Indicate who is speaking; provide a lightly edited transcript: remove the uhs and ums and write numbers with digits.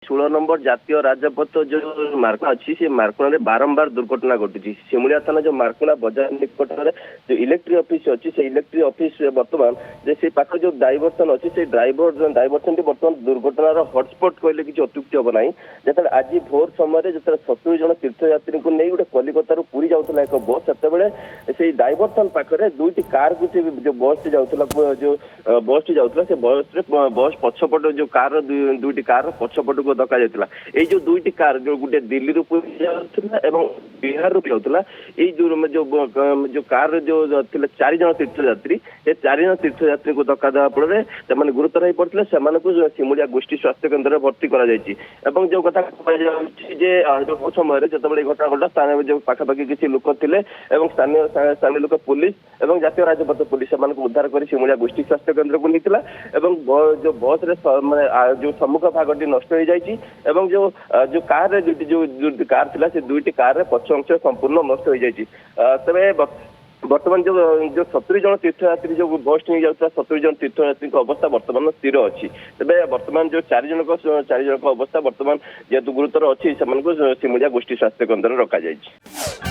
Speaker 1: षोल number जातीय राजपथ जो मार्कणा अच्छी से मार्कणा बारंबार दुर्घटना घटुची। सिमुलिया थाना जो मार्कणा बाजार निकट में जो इलेक्ट्रिक ऑफिस अच्छी से इलेक्ट्रिक ऑफिस बर्तमान से पाख जो डाइवर्सन अच्छी से डाइवर्सन टी बर्तमान दुर्घटनार हटस्पट कहले किसी अत्युक्ति हम ना। जो आज भोर समय जो 70 जन तीर्थयात्री को नहीं गोटे कलिकता पुरी जाऊला एक बस से डाइवर्सन पाखे दुईटी कार जो बस टी जाऊला जो बस टी जाऊला से बस पछपट जो कार दुईटी कार पछपट को धक्का जाता है। जो दुईटी कार जो गोटे दिल्ली रू पुरी जाऊला एवं बिहार रू जाऊला जो कार जो थे 4 जन तीर्थयात्री से 4 जन तीर्थयात्री को धक्का देवा फल से गुरुतर हो पड़ते से सिमुलिया गोष्ठी स्वास्थ्य केन्द्र में भर्ती कर जो कथा जो समय जो घटना घटा स्थानीय जो पाखापाखि किसी लोक थे स्थानीय लोक पुलिस और जातीय राजपथ पुलिस से उद्धार कर सिमुलिया गोष्ठी स्वास्थ्य केन्द्र को नहीं जो बस जो सम्मुख भागटी नष्ट हो जाए जो कार जो कार थिला से दुईटी कार पछ अंश संपूर्ण नष्ट हो जाए। तबे बर्तमान जो 70 जन तीर्थयात्री जो बस नहीं जाता 70 जन तीर्थयात्री अवस्था बर्तमान स्थिर अच्छी। तेज बर्तमान जो 4 जन अवस्था बर्तमान जेहेतु गुरुतर अच्छी से सिमुलिया गोष्ठी स्वास्थ्य केन्द्र रखा जाए।